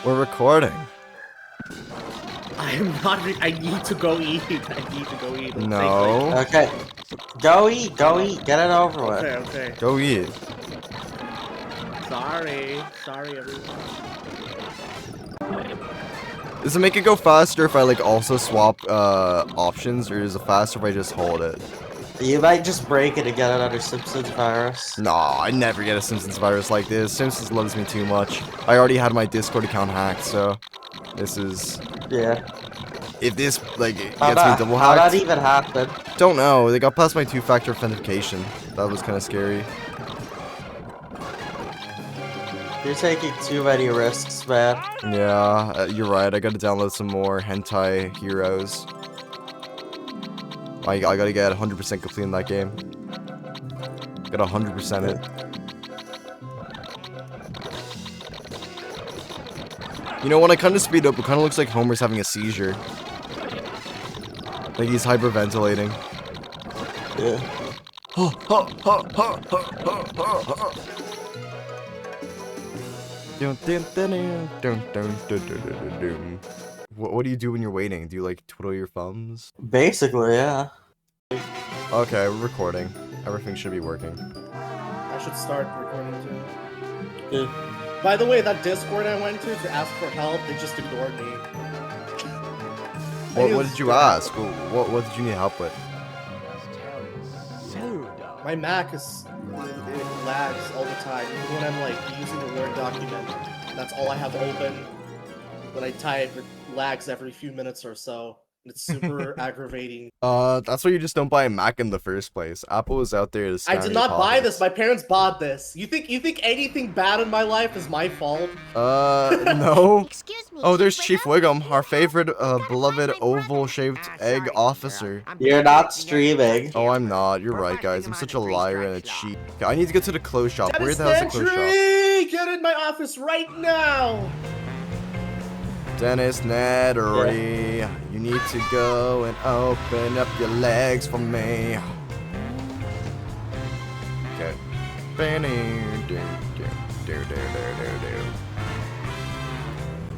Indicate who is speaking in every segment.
Speaker 1: We're recording.
Speaker 2: I am not. I need to go eat. I need to go eat.
Speaker 1: No.
Speaker 3: Okay. Go eat, get it over with.
Speaker 2: Okay, okay.
Speaker 1: Go eat.
Speaker 2: Sorry, everyone.
Speaker 1: Does it make it go faster if I like also swap options, or is it faster if I just hold it?
Speaker 3: You might just break it and get another Simpsons virus.
Speaker 1: Nah, I never get a Simpsons virus like this. Simpsons loves me too much. I already had my Discord account hacked, so this is.
Speaker 3: Yeah.
Speaker 1: If this like gets
Speaker 3: How
Speaker 1: me double
Speaker 3: How that
Speaker 1: hacked,
Speaker 3: even happened?
Speaker 1: don't know. They got past my 2-factor authentication. That was kind of scary.
Speaker 3: You're taking too many risks, man.
Speaker 1: Yeah, you're right. I gotta download some more hentai heroes. I gotta get 100% complete in that game. Gotta 100% it. You know, when I kind of speed up, it kind of looks like Homer's having a seizure. Like he's hyperventilating.
Speaker 3: Yeah.
Speaker 1: What do you do when you're waiting? Do you like twiddle your thumbs?
Speaker 3: Basically, yeah.
Speaker 1: Okay, we're recording. Everything should be working.
Speaker 2: I should start recording too.
Speaker 3: Yeah.
Speaker 2: By the way, that Discord I went to ask for help, they just ignored me.
Speaker 1: What did you ask? What did you need help with?
Speaker 2: My Mac is it lags all the time. Even when I'm like using a Word document, that's all I have open. When I type, it lags every few minutes or so. It's super aggravating.
Speaker 1: That's why you just don't buy a Mac in the first place. Apple is out there to scam
Speaker 2: I did
Speaker 1: your
Speaker 2: not buy
Speaker 1: pockets.
Speaker 2: this. My parents bought this. You think anything bad in my life is my fault?
Speaker 1: No.
Speaker 4: Excuse me.
Speaker 1: Oh, there's Chief Wiggum, our favorite, beloved oval-shaped egg officer.
Speaker 3: You're not streaming.
Speaker 1: Oh, I'm not. You're right, guys. I'm such a liar and a cheat. Okay, I need to get to the clothes shop. Where the hell's the clothes shop?
Speaker 2: Nedry! Get in my office right now!
Speaker 1: Dennis Nedry, you need to go and open up your legs for me. Okay.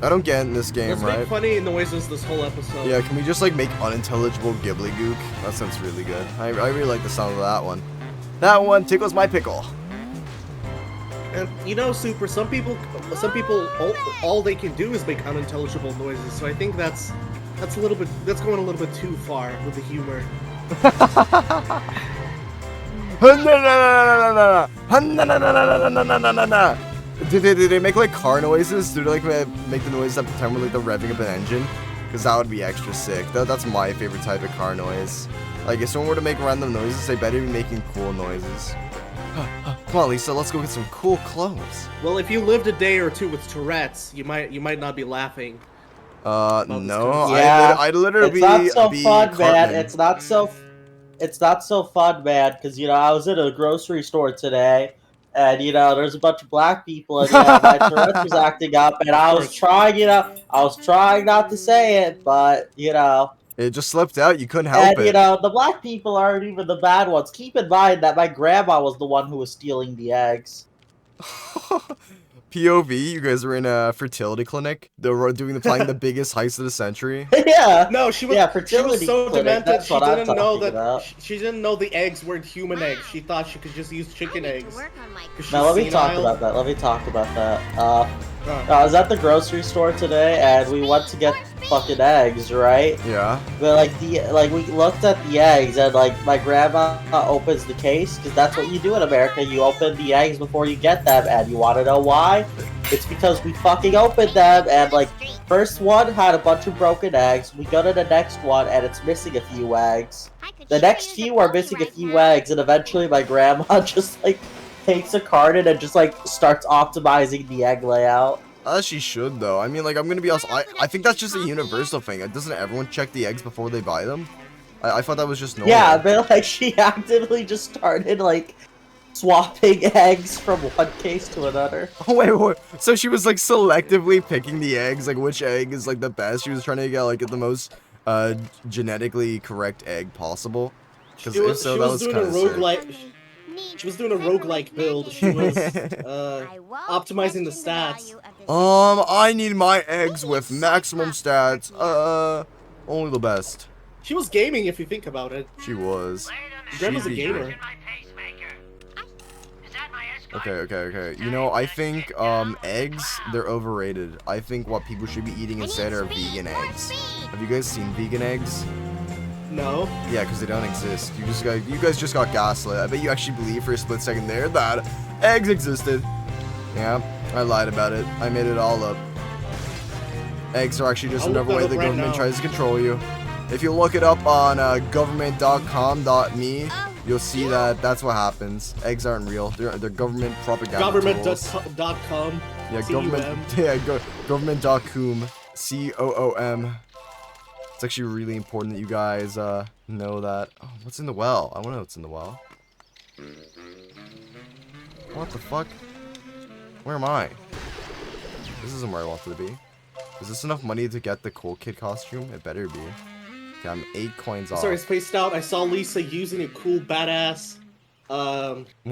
Speaker 1: I don't get in this game,
Speaker 2: Let's
Speaker 1: right?
Speaker 2: make funny noises this whole episode.
Speaker 1: Yeah, can we just like make unintelligible gibbly gook? That sounds really good. I really like the sound of that one. That one tickles my pickle.
Speaker 2: And you know, Super, some people, all they can do is make unintelligible noises. So I think that's going a little bit too far with the humor.
Speaker 1: Do they make like car noises? Do they like make the noises that pretend we're like they're revving up an engine? Because that would be extra sick. That's my favorite type of car noise. Like if someone were to make random noises, they better be making cool noises. Come on, Lisa, let's go get some cool clothes.
Speaker 2: Well, if you lived a day or two with Tourette's, you might not be laughing.
Speaker 1: No,
Speaker 3: Yeah,
Speaker 1: I'd literally
Speaker 3: it's not so
Speaker 1: be
Speaker 3: fun, man.
Speaker 1: Cartman.
Speaker 3: It's not so fun, man. Because you know, I was in a grocery store today, and you know, there's a bunch of black people, and my Tourette's was acting up, and I was trying not to say it, but you know.
Speaker 1: It just slipped out. You couldn't help
Speaker 3: And, you
Speaker 1: it.
Speaker 3: know, the black people aren't even the bad ones. Keep in mind that my grandma was the one who was stealing the eggs.
Speaker 1: POV, you guys were in a fertility clinic. They were playing the biggest heist of the century.
Speaker 3: Yeah.
Speaker 2: No, she was.
Speaker 3: Yeah,
Speaker 2: She
Speaker 3: fertility
Speaker 2: was so
Speaker 3: clinic,
Speaker 2: demented.
Speaker 3: that's
Speaker 2: She
Speaker 3: what I'm
Speaker 2: didn't know
Speaker 3: talking about.
Speaker 2: that. She didn't know the eggs weren't human eggs. She thought she could just use chicken eggs. 'Cause
Speaker 3: Now let
Speaker 2: she's
Speaker 3: me talk
Speaker 2: senile.
Speaker 3: about that. I was at the grocery store today, and we went to get fucking eggs, right?
Speaker 1: Yeah.
Speaker 3: But we looked at the eggs, and like my grandma opens the case because that's what you do in America. You open the eggs before you get them, and you want to know why? It's because we fucking opened them, and like first one had a bunch of broken eggs. We go to the next one, and it's missing a few eggs. The next few are missing a few eggs, and eventually my grandma just like takes a carton and just like starts optimizing the egg layout.
Speaker 1: As she should, though. I mean, like, I'm gonna be honest. I think that's just a universal thing. Doesn't everyone check the eggs before they buy them? I thought that was just normal.
Speaker 3: Yeah, but like she actively just started like swapping eggs from one case to another.
Speaker 1: Oh, wait. So she was, like, selectively picking the eggs, like, which egg is, like, the best? She was trying to get, like, the most, genetically correct egg possible? Because if so, that was kind of sick.
Speaker 2: She was doing a roguelike build. She was optimizing the stats.
Speaker 1: I need my eggs with maximum stats. Only the best.
Speaker 2: She was gaming if you think about it.
Speaker 1: She was.
Speaker 2: Grandma's a
Speaker 1: She'd be
Speaker 2: gamer.
Speaker 1: great. Okay. You know, I think, eggs, they're overrated. I think what people should be eating instead are vegan eggs. Have you guys seen vegan eggs?
Speaker 2: No.
Speaker 1: Yeah, because they don't exist. You guys just got gaslit. I bet you actually believe for a split second there that eggs existed. Yeah, I lied about it. I made it all up. Eggs are actually just another way the government tries to control you. If you look it up on government.com.me, you'll see that that's what happens. Eggs aren't real. They're government propaganda tools.
Speaker 2: Government.com.
Speaker 1: Yeah, government. Yeah, government.com. COOM. It's actually really important that you guys know that. Oh, what's in the well? I want to know what's in the well. What the fuck? Where am I? This isn't where I wanted to be. Is this enough money to get the Cool Kid costume? It better be. Okay, I'm 8 coins off.
Speaker 2: Sorry, spaced out. I saw Lisa using a cool badass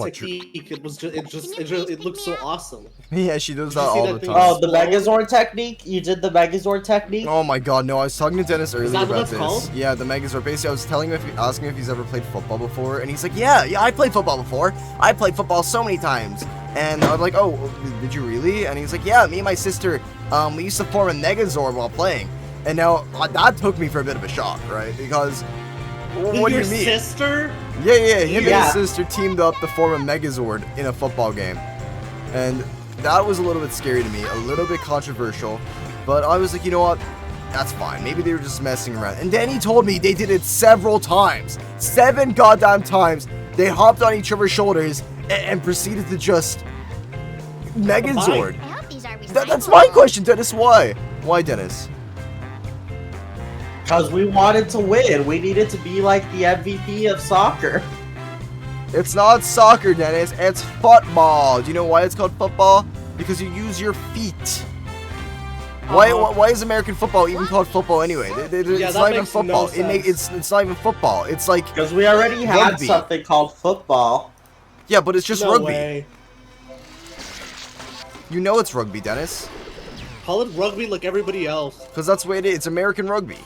Speaker 2: technique. It looked so awesome.
Speaker 1: Yeah, she does that all the time.
Speaker 3: Oh, the Megazord technique? You did the Megazord technique?
Speaker 1: Oh my god, no, I was talking to Dennis earlier
Speaker 2: that what
Speaker 1: about
Speaker 2: that's
Speaker 1: this.
Speaker 2: Called?
Speaker 1: Yeah, the Megazord. Basically, I was asking him if he's ever played football before, and he's like, yeah, I played football before. I played football so many times. And I was like, oh, did you really? And he's like, yeah, me and my sister, we used to form a Megazord while playing. And now, that took me for a bit of a shock, right? Because, what do you mean?
Speaker 2: Your sister?
Speaker 1: Yeah, him and his sister teamed up to form a Megazord in a football game. And that was a little bit scary to me, a little bit controversial. But I was like, you know what? That's fine. Maybe they were just messing around. And then he told me they did it several times. 7 goddamn times. They hopped on each other's shoulders and proceeded to just Megazord. That's my question, Dennis. Why? Why, Dennis?
Speaker 3: Because we wanted to win. We needed to be like the MVP of soccer.
Speaker 1: It's not soccer, Dennis. It's football. Do you know why it's called football? Because you use your feet. Why is American football even called football anyway? It's not even football. It's not even football. It's like
Speaker 3: because we already had something called football.
Speaker 1: Yeah, but it's just rugby.
Speaker 2: Way.
Speaker 1: You know it's rugby, Dennis.
Speaker 2: Call it rugby like everybody else.
Speaker 1: Because that's the way it is. It's American rugby.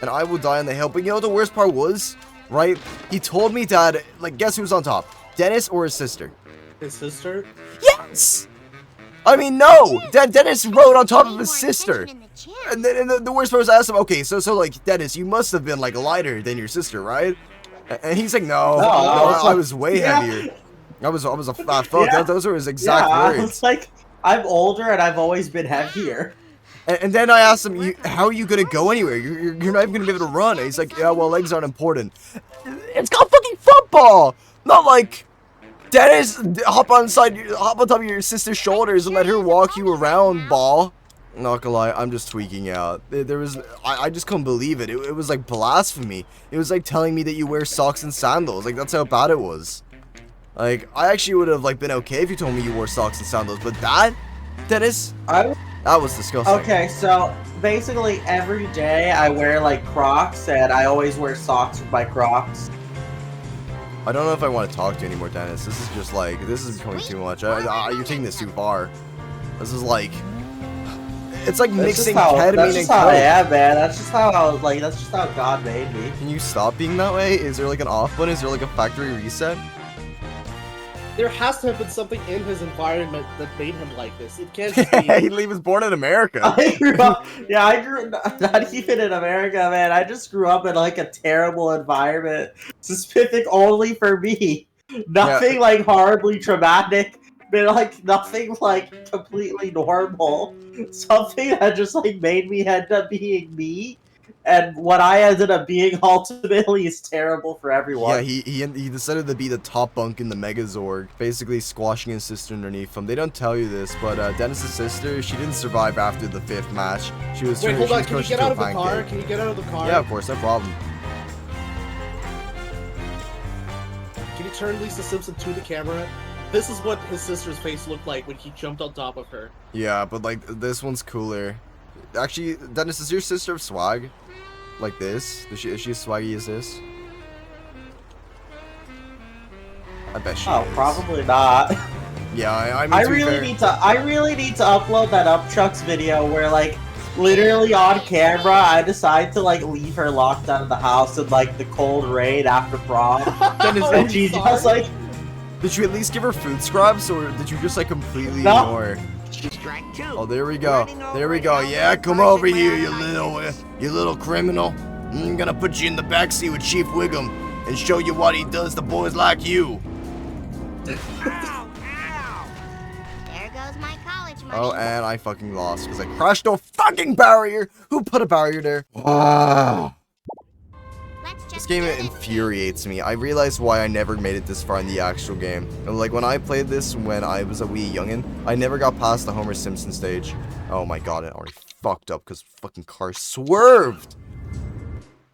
Speaker 1: And I will die on the hill. But you know what the worst part was? Right? He told me that, like, guess who's on top? Dennis or his sister?
Speaker 2: His sister?
Speaker 1: Yes! I mean, no! Dennis rode on top of his sister. And then the worst part was I asked him, okay, so like, Dennis, you must have been, like, lighter than your sister, right? And he's like, no, I was way heavier. I was a fat fuck. Yeah. Those are his exact words.
Speaker 3: I was like, I'm older and I've always been heavier.
Speaker 1: And then I asked him, how are you going to go anywhere? You're not even going to be able to run. And he's like, yeah, well, legs aren't important. It's called fucking football! Not like, Dennis, hop on top of your sister's shoulders and let her walk you around, ball. Not gonna lie, I'm just tweaking out. I just couldn't believe it. It was like blasphemy. It was like telling me that you wear socks and sandals. Like, that's how bad it was. Like, I actually would have, like, been okay if you told me you wore socks and sandals. But that, Dennis, that was disgusting.
Speaker 3: Okay, so basically every day I wear, like, Crocs, and I always wear socks with my Crocs.
Speaker 1: I don't know if I want to talk to you anymore, Dennis. This is just, like, this is becoming too much. You're taking this too far. This is, like, it's like mixing ketamine and coke.
Speaker 3: That's just how I am, man. That's just how, that's just how God made me.
Speaker 1: Can you stop being that way? Is there, like, an off button? Is there, like, a factory reset?
Speaker 2: There has to have been something in his environment that made him like this. It can't just be...
Speaker 1: He was born in America.
Speaker 3: I grew up not even in America, man. I just grew up in, like, a terrible environment. Specific only for me. Nothing, like, horribly traumatic. But, like, nothing, like, completely normal. Something that just, like, made me end up being me. And what I ended up being ultimately is terrible for everyone.
Speaker 1: Yeah, he decided to be the top bunk in the Megazord, basically squashing his sister underneath him. They don't tell you this, but Dennis's sister, she didn't survive after the 5th match. She was
Speaker 2: Wait, hold on, can you get out of the car? Can you get out of the car?
Speaker 1: Yeah, of course, no problem.
Speaker 2: Can you turn Lisa Simpson to the camera? This is what his sister's face looked like when he jumped on top of her.
Speaker 1: Yeah, but, like, this one's cooler. Actually, Dennis, is your sister swag? Like this? Is she as swaggy as this? I bet she
Speaker 3: Oh,
Speaker 1: is.
Speaker 3: probably not.
Speaker 1: Yeah, I mean,
Speaker 3: I
Speaker 1: to be
Speaker 3: really
Speaker 1: fair-
Speaker 3: need to. I really need to upload that Upchucks video where, like, literally on camera, I decide to like leave her locked out of the house in like the cold rain after prom,
Speaker 1: Dennis,
Speaker 2: Oh,
Speaker 3: and
Speaker 2: I'm
Speaker 3: she
Speaker 2: sorry.
Speaker 3: just like,
Speaker 1: Did you at least give her food scraps, or did you just like completely
Speaker 3: No.
Speaker 1: ignore her? Oh, there we go. There we go. Yeah, come over here, you little criminal. I'm gonna put you in the backseat with Chief Wiggum and show you what he does to boys like you.
Speaker 4: There goes my college money.
Speaker 1: Oh, and I fucking lost because I crashed a fucking barrier. Who put a barrier there? Ah.
Speaker 4: Let's just
Speaker 1: This game
Speaker 4: do this.
Speaker 1: infuriates me. I realized why I never made it this far in the actual game. And like when I played this when I was a wee youngin', I never got past the Homer Simpson stage. Oh my god, it already fucked up because fucking car swerved.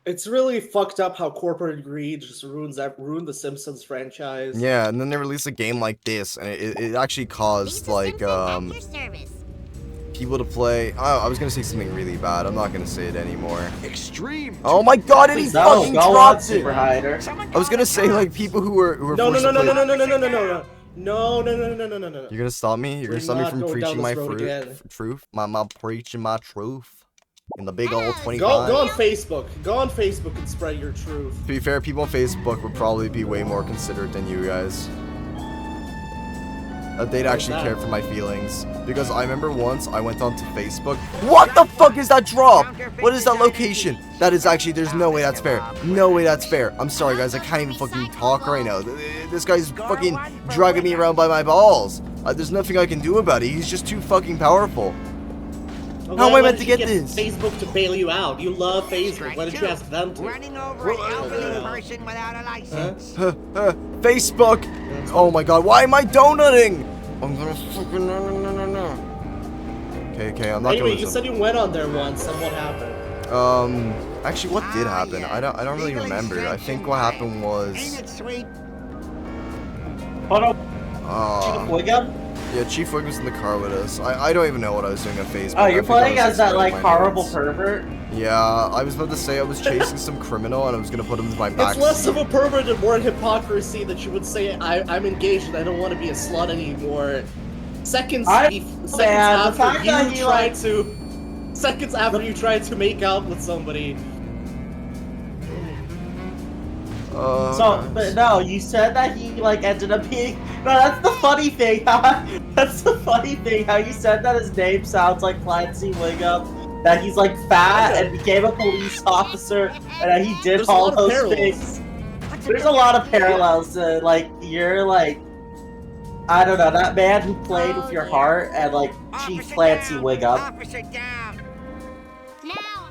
Speaker 2: It's really fucked up how corporate greed just ruined the Simpsons franchise.
Speaker 1: Yeah, and then they released a game like this, and it actually caused
Speaker 4: Lisa
Speaker 1: like
Speaker 4: Simpson at your service.
Speaker 1: people to play. Oh, I was gonna say something really bad. I'm not gonna say it anymore.
Speaker 5: Extreme.
Speaker 1: Oh my god, and he
Speaker 3: no,
Speaker 1: fucking
Speaker 3: go on,
Speaker 1: dropped it.
Speaker 3: Super Hider.
Speaker 1: I was gonna say like people who were
Speaker 2: No,
Speaker 1: forced
Speaker 2: no,
Speaker 1: to
Speaker 2: no, no,
Speaker 1: play.
Speaker 2: no, no, no, no, no, no, no, no, no, no, no, no, no, no.
Speaker 1: You're gonna stop me? You're
Speaker 2: We're
Speaker 1: gonna stop me
Speaker 2: not
Speaker 1: from
Speaker 2: going
Speaker 1: preaching
Speaker 2: down
Speaker 1: my
Speaker 2: this road again.
Speaker 1: truth? My preaching my truth. In the big old
Speaker 4: Hello,
Speaker 1: 25.
Speaker 2: Go on Facebook. Go on Facebook and spread your truth.
Speaker 1: To be fair, people on Facebook would probably be way more considerate than you guys. They'd actually
Speaker 2: that?
Speaker 1: care for my feelings. Because I remember once I went onto Facebook. What the fuck is that drop? What is that location? That is actually, there's no way that's fair. No way that's fair. I'm sorry guys, I can't even fucking talk right now. This guy's fucking dragging me around by my balls. There's nothing I can do about it. He's just too fucking powerful.
Speaker 2: Well,
Speaker 1: How am I
Speaker 2: why
Speaker 1: meant to
Speaker 2: didn't
Speaker 1: get
Speaker 2: you
Speaker 1: this?
Speaker 2: Facebook to bail you out. You love Facebook. Why didn't you ask them to?
Speaker 5: Running over an elderly person without a license.
Speaker 1: Facebook. Oh my god, why am I donutting? I'm gonna fucking no. Okay, I'm not
Speaker 2: Anyway,
Speaker 1: gonna.
Speaker 2: you said you went on there once, and what happened?
Speaker 1: Actually, what did happen? I don't really remember. I think what happened
Speaker 5: Ain't
Speaker 1: was,
Speaker 5: it sweet?
Speaker 3: Hold on, Wiggum?
Speaker 1: yeah, Chief Wig was in the car with us. I don't even know what I was doing on Facebook.
Speaker 3: Oh,
Speaker 1: I
Speaker 3: you're
Speaker 1: think I
Speaker 3: playing
Speaker 1: was
Speaker 3: as that
Speaker 1: spreading
Speaker 3: like
Speaker 1: my
Speaker 3: horrible
Speaker 1: needs.
Speaker 3: pervert.
Speaker 1: Yeah, I was about to say I was chasing some criminal and I was gonna put him in my back.
Speaker 2: It's less of a pervert and more hypocrisy that you would say I'm engaged and I don't want to be a slut anymore. Seconds
Speaker 3: Man, the
Speaker 2: after
Speaker 3: fact that he, like-
Speaker 2: seconds after you tried to make out with somebody.
Speaker 3: So, but no, you said that he like ended up being. No, that's the funny thing. That's the funny thing. How you said that his name sounds like Clancy Wiggum. That he's like fat and became a police officer, and that he did
Speaker 2: There's a
Speaker 3: all
Speaker 2: lot of
Speaker 3: those
Speaker 2: parallels.
Speaker 3: things. There's a lot of parallels. To, like you're like, I don't know, that man who played with your heart, and like Chief
Speaker 5: Officer
Speaker 3: Clancy
Speaker 5: down.
Speaker 3: Wiggum.
Speaker 5: Officer down.
Speaker 4: Now,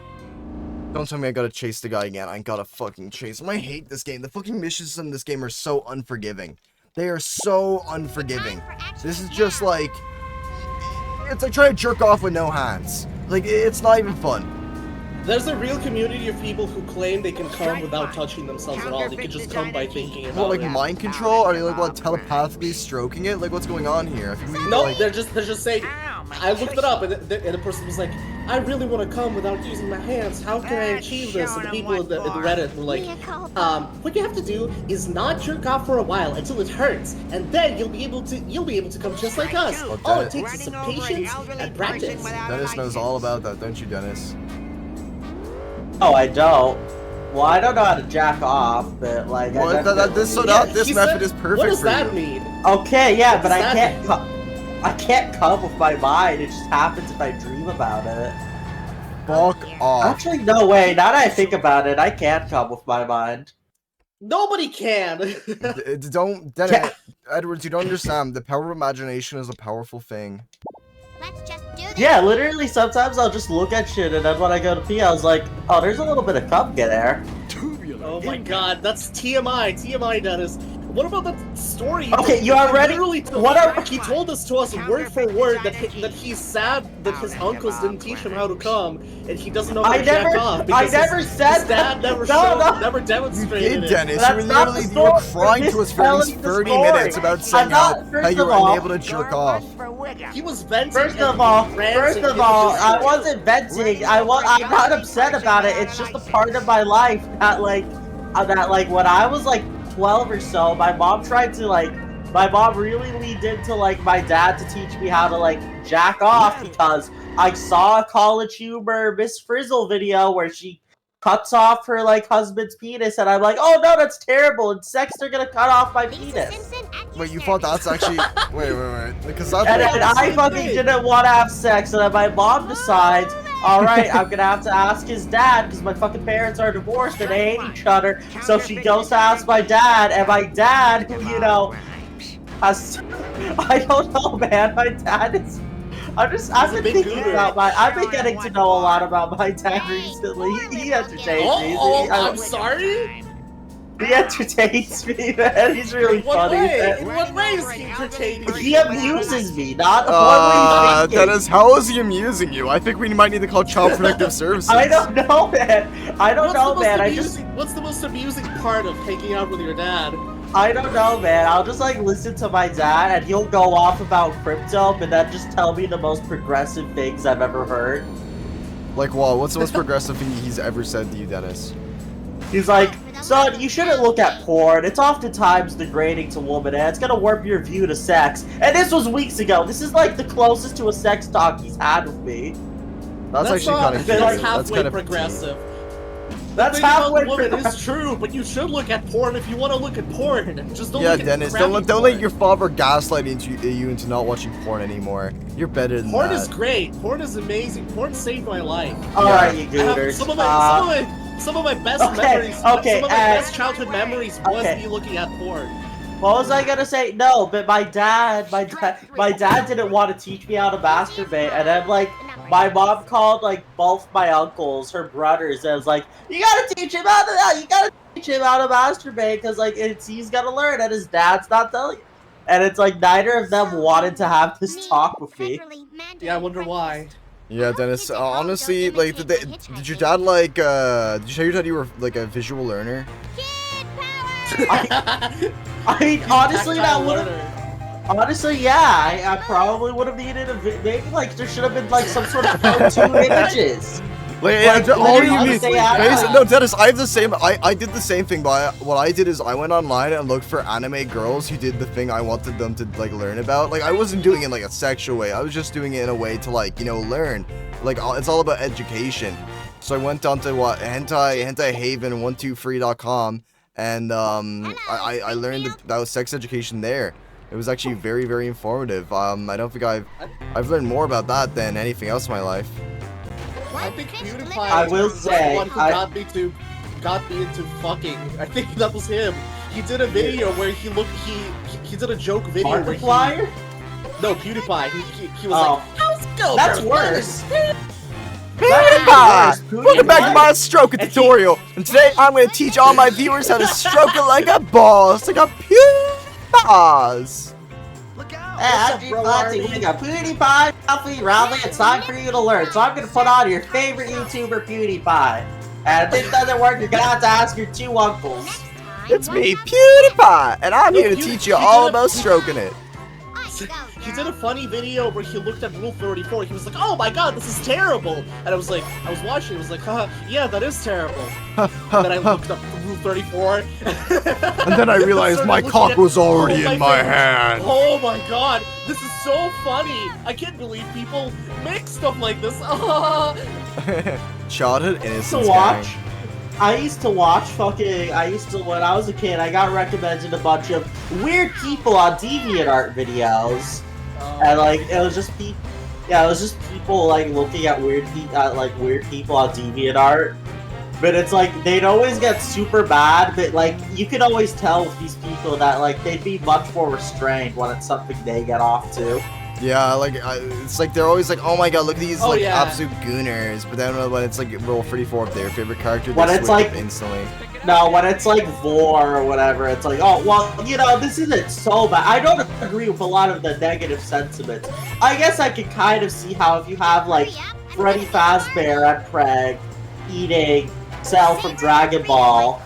Speaker 1: Don't tell me I gotta chase the guy again. I gotta fucking chase him. I hate this game. The fucking missions in this game are so unforgiving. They are so unforgiving. This is just like, it's like trying to jerk off with no hands. Like, it's not even fun.
Speaker 2: There's a real community of people who claim they can come without touching themselves at all. They can just come by thinking about
Speaker 1: What, like
Speaker 2: it.
Speaker 1: mind control? Are they like what, telepathically stroking it? Like, what's going on here? I think we need to,
Speaker 2: No,
Speaker 1: like,
Speaker 2: they're just saying.
Speaker 5: Ow, my
Speaker 2: I looked it up, and the person was like, "I really want to come without using my hands. How can I achieve this?" And the people in the Reddit were like, "What you have to do is not jerk off for a while until it hurts, and then you'll be able to come just like us.
Speaker 1: Oh,
Speaker 2: All
Speaker 1: Dennis-
Speaker 2: it takes is some
Speaker 5: Running over an
Speaker 2: patience
Speaker 5: elderly
Speaker 2: and
Speaker 5: person
Speaker 2: practice."
Speaker 5: without a
Speaker 1: Dennis knows
Speaker 5: license.
Speaker 1: all about that, don't you, Dennis?
Speaker 3: Oh, I don't. Well, I don't know how to jack off, but like. I
Speaker 1: Well, this
Speaker 2: He
Speaker 1: method
Speaker 2: said-
Speaker 1: is perfect
Speaker 2: What does
Speaker 1: for
Speaker 2: that
Speaker 1: you.
Speaker 2: mean?
Speaker 3: Okay, yeah,
Speaker 2: What
Speaker 3: but
Speaker 2: does
Speaker 3: I
Speaker 2: that
Speaker 3: can't. I can't come with my mind. It just happens if I dream about it.
Speaker 1: Fuck off.
Speaker 3: Actually, no way. Now that I think about it, I can't come with my mind.
Speaker 2: Nobody can.
Speaker 1: Don't, Dennis, Edwards, you don't understand. The power of imagination is a powerful thing.
Speaker 4: let's just do this.
Speaker 3: Yeah, literally, sometimes I'll just look at shit, and then when I go to pee, I was like, oh, there's a little bit of cum in there.
Speaker 2: Oh my god, that's TMI, Dennis. What about that story?
Speaker 3: Okay, you already-
Speaker 2: Literally he told us to us word for word that he's sad that his uncles didn't teach him how to come, and he doesn't know how
Speaker 3: I
Speaker 2: to jack
Speaker 3: never-
Speaker 2: off
Speaker 3: I
Speaker 2: because
Speaker 3: never
Speaker 2: his
Speaker 3: said
Speaker 2: dad
Speaker 3: that.
Speaker 2: never
Speaker 3: No.
Speaker 2: never
Speaker 1: You
Speaker 2: demonstrated
Speaker 1: did,
Speaker 2: it.
Speaker 1: Dennis.
Speaker 3: That's
Speaker 1: You
Speaker 3: not
Speaker 1: were
Speaker 3: the
Speaker 1: literally you were
Speaker 3: story.
Speaker 1: crying
Speaker 3: You're
Speaker 1: to us for at least
Speaker 3: mistelling the
Speaker 1: 30
Speaker 3: story.
Speaker 1: minutes about saying
Speaker 3: I'm not-
Speaker 1: how
Speaker 3: first
Speaker 1: you
Speaker 3: of
Speaker 1: were
Speaker 3: all-
Speaker 1: unable to jerk off.
Speaker 2: He was venting.
Speaker 3: First
Speaker 2: and
Speaker 3: of all,
Speaker 2: ranting and
Speaker 3: I
Speaker 2: just-
Speaker 3: wasn't venting. I'm not upset about it. It's just a part of my life that like when I was like 12 or so, my mom tried to my mom really leaned into my dad to teach me how to jack off because I saw a College Humor Miss Frizzle video where she cuts off her husband's penis, and I'm like, oh no, that's terrible. In sex, they're gonna cut off my
Speaker 4: Lisa
Speaker 3: penis.
Speaker 4: Simpson at your
Speaker 1: Wait, you thought
Speaker 4: service.
Speaker 1: that's actually wait, because that's
Speaker 3: And
Speaker 1: what-
Speaker 3: then I fucking didn't want to have sex, and then my mom decides, all right, I'm gonna have to ask his dad because my fucking parents are divorced and they hate each other. So she goes to ask my dad, and my dad, who has I don't know, man. My dad is. I've been thinking about I've been getting to know a lot about my dad recently. He entertains me.
Speaker 2: I'm sorry?
Speaker 3: He entertains me, man. He's really funny.
Speaker 2: In what way is he entertaining?
Speaker 3: He amuses me, not what we think.
Speaker 1: Dennis, how is he amusing you? I think we might need to call Child Protective Services.
Speaker 3: I don't know, man. I don't know, man.
Speaker 2: What's the most amusing part of hanging out with your dad?
Speaker 3: I don't know, man. I'll just listen to my dad, and he'll go off about crypto, but then just tell me the most progressive things I've ever heard.
Speaker 1: Like what? What's the most progressive thing he's ever said to you, Dennis?
Speaker 3: He's like, son, you shouldn't look at porn. It's oftentimes degrading to women, and it's gonna warp your view to sex. And this was weeks ago. This is the closest to a sex talk he's had with me.
Speaker 1: That's actually kind of
Speaker 2: That's halfway progressive.
Speaker 3: That's halfway
Speaker 2: woman
Speaker 3: progressive.
Speaker 2: is true, but you should look at porn if you want to look at porn. Just don't look at
Speaker 1: Dennis,
Speaker 2: crappy
Speaker 1: don't let
Speaker 2: porn.
Speaker 1: your father gaslight you into not watching porn anymore. You're better than
Speaker 2: Porn
Speaker 1: that.
Speaker 2: is great. Porn is amazing. Porn saved my life.
Speaker 3: Alright, you
Speaker 2: I have
Speaker 3: gooters.
Speaker 2: some of my best memories. Some of my best childhood memories was me looking at porn.
Speaker 3: What was I gonna say? No, but my dad didn't want to teach me how to masturbate, and then my mom called both my uncles, her brothers, and was like, you gotta teach him how to masturbate, because he's gotta learn, and his dad's not telling him. And it's neither of them wanted to have this talk with me.
Speaker 2: Yeah, I wonder why.
Speaker 1: Yeah, Dennis, honestly, did your dad did you tell your dad you were a visual learner?
Speaker 3: I mean, honestly, that would have. Honestly, yeah, I probably would have needed maybe there should have been some sort of cartoon images.
Speaker 1: All you need.
Speaker 3: Yeah.
Speaker 1: No, Dennis, I have the same. I did the same thing, but what I did is I went online and looked for anime girls who did the thing I wanted them to learn about. I wasn't doing it in a sexual way. I was just doing it in a way to learn. It's all about education. So I went on to hentaihaven123.com. And I learned about sex education there. It was actually very, very informative. I don't think I've learned more about that than anything else in my life.
Speaker 2: I think PewDiePie
Speaker 3: I will
Speaker 2: was
Speaker 3: say,
Speaker 2: the one who got me into fucking. I think that was him. He did a video where he did a joke video where
Speaker 3: Markiplier?
Speaker 2: No, PewDiePie. He was like, how's it going?
Speaker 3: That's worse.
Speaker 1: PewDiePie! Welcome back to my stroking tutorial, and today I'm going to teach all my viewers how to stroke it like a boss, like a PewDiePie's.
Speaker 5: Look out!
Speaker 3: Hey, we got PewDiePie, Ralphie, Raleigh, it's time for you to learn. So I'm going to put on your favorite YouTuber, PewDiePie. And if this doesn't work, you're going to have to ask your two uncles.
Speaker 1: It's me, PewDiePie, and I'm here to teach you all about stroking it.
Speaker 2: He did a funny video where he looked at Rule 34. He was like, "Oh my God, this is terrible!" And I was watching. I was like, "Haha, yeah, that is terrible." And then I looked up Rule 34.
Speaker 1: And then I realized my cock was already in my hand.
Speaker 2: Oh my God, this is so funny! I can't believe people make stuff like this.
Speaker 1: Childhood innocence.
Speaker 3: I used to watch when I was a kid, I got recommended a bunch of weird people on DeviantArt videos. And it was just people looking at weird people on DeviantArt. But it's they'd always get super bad, but you could always tell with these people that they'd be much more restrained when it's something they get off to.
Speaker 1: Yeah, it's they're always oh my God, look at these
Speaker 2: absolute
Speaker 1: gooners. But then when it's Rule 34 of their favorite character,
Speaker 3: When
Speaker 1: they
Speaker 3: it's
Speaker 1: switch up instantly.
Speaker 3: No, when it's vor or whatever, it's oh well, this isn't so bad. I don't agree with a lot of the negative sentiments. I guess I can kind of see how if you have Freddy Fazbear and Preg eating Cell from Dragon Ball.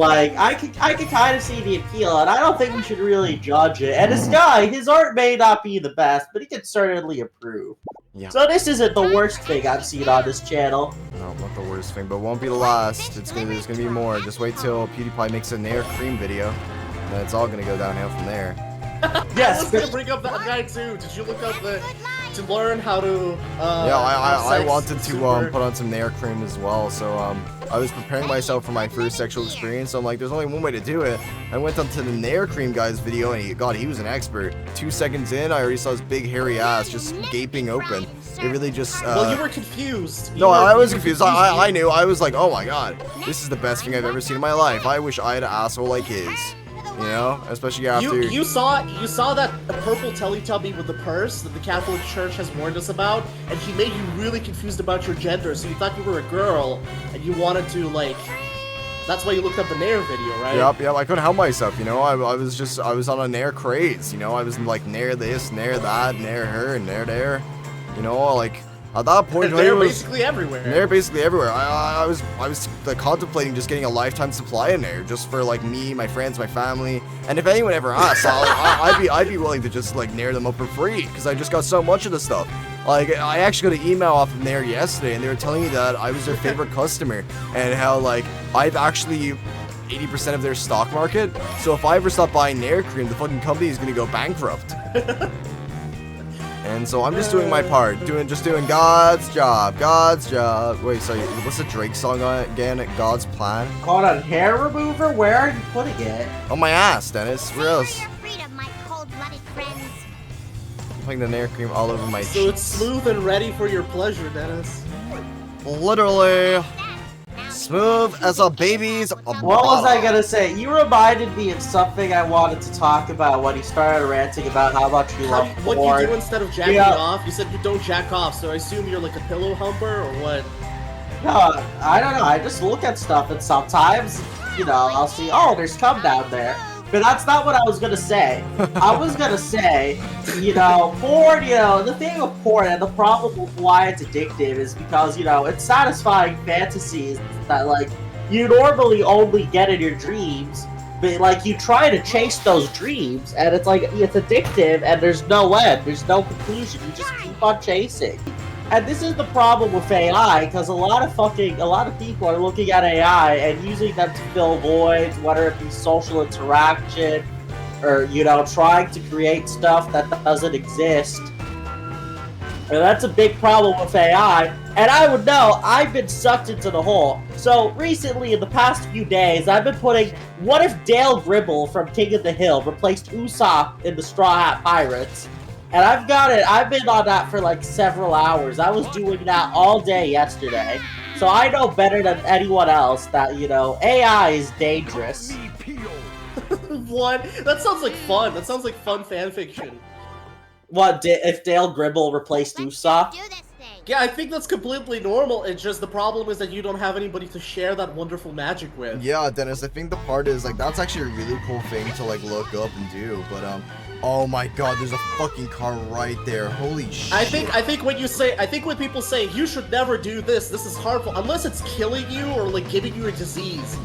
Speaker 3: I could kind of see the appeal, and I don't think we should really judge it. And this guy, his art may not be the best, but he can certainly improve.
Speaker 1: Yeah.
Speaker 3: So this isn't the worst thing I've seen on this channel.
Speaker 1: No, not the worst thing, but won't be the last. There's gonna be more. Just wait till PewDiePie makes a Nair Cream video, and then it's all gonna go downhill from there.
Speaker 2: I
Speaker 3: Yes,
Speaker 2: was gonna bring up that guy too. Did you look up to learn how to?
Speaker 1: Yeah, I
Speaker 2: sex
Speaker 1: wanted to
Speaker 2: super-
Speaker 1: put on some Nair Cream as well. So I was preparing myself for my first sexual experience. So I'm like, there's only one way to do it. I went onto the Nair Cream guy's video, and he was an expert. 2 seconds in, I already saw his big hairy ass just gaping open. It really just.
Speaker 2: Well, you were confused.
Speaker 1: No, I was confused. I knew. I was like, oh my god, this is the best thing I've ever seen in my life. I wish I had an asshole like his. You know, especially after.
Speaker 2: You saw that purple Teletubby with the purse that the Catholic Church has warned us about, and he made you really confused about your gender. So you thought you were a girl, and you wanted to like. That's why you looked up the Nair video, right?
Speaker 1: Yep. I couldn't help myself. You know, I was on a Nair craze. You know, I was like Nair this, Nair that, Nair her, and Nair there. You know, like. At that point,
Speaker 2: They're basically everywhere.
Speaker 1: They're basically everywhere. I was like contemplating just getting a lifetime supply in there, just for like me, my friends, my family, and if anyone ever asks, I'd be willing to just like Nair them up for free because I just got so much of the stuff. Like I actually got an email off of Nair yesterday, and they were telling me that I was their favorite customer, and how like I've actually 80% of their stock market. So if I ever stop buying Nair Cream, the fucking company is gonna go bankrupt. And so I'm just doing my part, just doing God's job. Wait, sorry, what's the Drake song again? God's plan?
Speaker 3: Called a hair remover? Where are you putting it?
Speaker 1: On my ass, Dennis. Where else?
Speaker 4: Savor your freedom, my cold-blooded friends.
Speaker 1: I'm putting the Nair Cream all over my
Speaker 2: So
Speaker 1: cheeks.
Speaker 2: it's smooth and ready for your pleasure, Dennis.
Speaker 1: Literally smooth as a baby's
Speaker 3: What was I gonna say? You reminded me of something I wanted to talk about when he started ranting about how much you love
Speaker 2: What do
Speaker 3: porn.
Speaker 2: you do instead of jacking
Speaker 3: Yeah.
Speaker 2: off? You said you don't jack off, so I assume you're like a pillow humper or what?
Speaker 3: No, I don't know. I just look at stuff and sometimes, you know, I'll see, oh, there's cum down there. But that's not what I was gonna say. I was gonna say, you know, porn, you know, the thing with porn and the problem with why it's addictive is because, you know, it's satisfying fantasies that, like, you normally only get in your dreams, but, like, you try to chase those dreams, and it's like, it's addictive, and there's no end, there's no conclusion, you just keep on chasing. And this is the problem with AI, because a lot of people are looking at AI and using them to fill voids, whether it be social interaction, or, you know, trying to create stuff that doesn't exist. And that's a big problem with AI, and I would know, I've been sucked into the hole. So, recently, in the past few days, I've been putting, what if Dale Gribble from King of the Hill replaced Usopp in the Straw Hat Pirates? And I've been on that for like several hours. I was doing that all day yesterday. So I know better than anyone else that, you know, AI is dangerous.
Speaker 2: What? That sounds like fun. That sounds like fun fanfiction.
Speaker 3: What, if Dale Gribble replaced
Speaker 4: Let's
Speaker 3: Usopp?
Speaker 4: just do this thing.
Speaker 2: Yeah, I think that's completely normal. It's just the problem is that you don't have anybody to share that wonderful magic with.
Speaker 1: Yeah, Dennis, I think the part is, like, that's actually a really cool thing to, like, look up and do, but, oh my god, there's a fucking car right there, holy shit.
Speaker 2: I think when people say, you should never do this is harmful, unless it's killing you or, like, giving you a disease.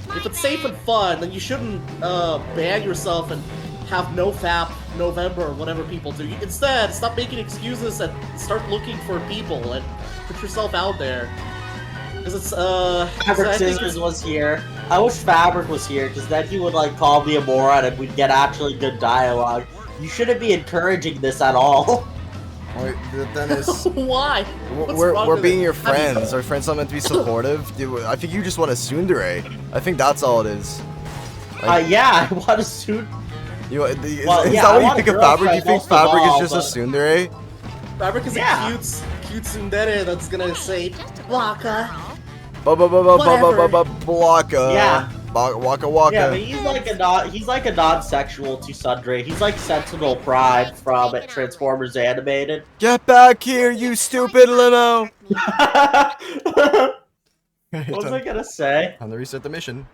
Speaker 2: If it's safe and fun, then you shouldn't, ban yourself and have no FAP November or whatever people do. Instead, stop making excuses and start looking for people and put yourself out there. Because it's,
Speaker 3: Fabric
Speaker 2: I think
Speaker 3: Scissors was here. I wish Fabric was here, because then he would, like, call me a moron and we'd get actually good dialogue. You shouldn't be encouraging this at all.
Speaker 1: Wait, Dennis,
Speaker 2: Why? What's
Speaker 1: we're
Speaker 2: wrong with
Speaker 1: being
Speaker 2: it?
Speaker 1: your
Speaker 2: How do you-
Speaker 1: friends. Our friends not meant to be supportive. Dude, I think you just want a tsundere. I think that's all it is. Like,
Speaker 3: Yeah, I want to suit.
Speaker 1: is
Speaker 3: Well,
Speaker 1: is
Speaker 3: yeah,
Speaker 1: that
Speaker 3: I
Speaker 1: what you
Speaker 3: want a
Speaker 1: think of Fabric? You
Speaker 3: girlfriend
Speaker 1: think
Speaker 3: most of
Speaker 1: Fabric
Speaker 3: all,
Speaker 1: is just a
Speaker 3: but-
Speaker 1: tsundere?
Speaker 2: Fabric is
Speaker 3: Yeah.
Speaker 2: a cute tsundere that's gonna say, Waka.
Speaker 1: Blocka.
Speaker 3: Yeah.
Speaker 1: Waka waka.
Speaker 3: Yeah, but he's like a non-sexual to Sundre. He's like Sentinel Prime from Transformers Animated.
Speaker 1: Get back here, you stupid limo!
Speaker 3: What was I gonna say?
Speaker 1: Time to reset the mission.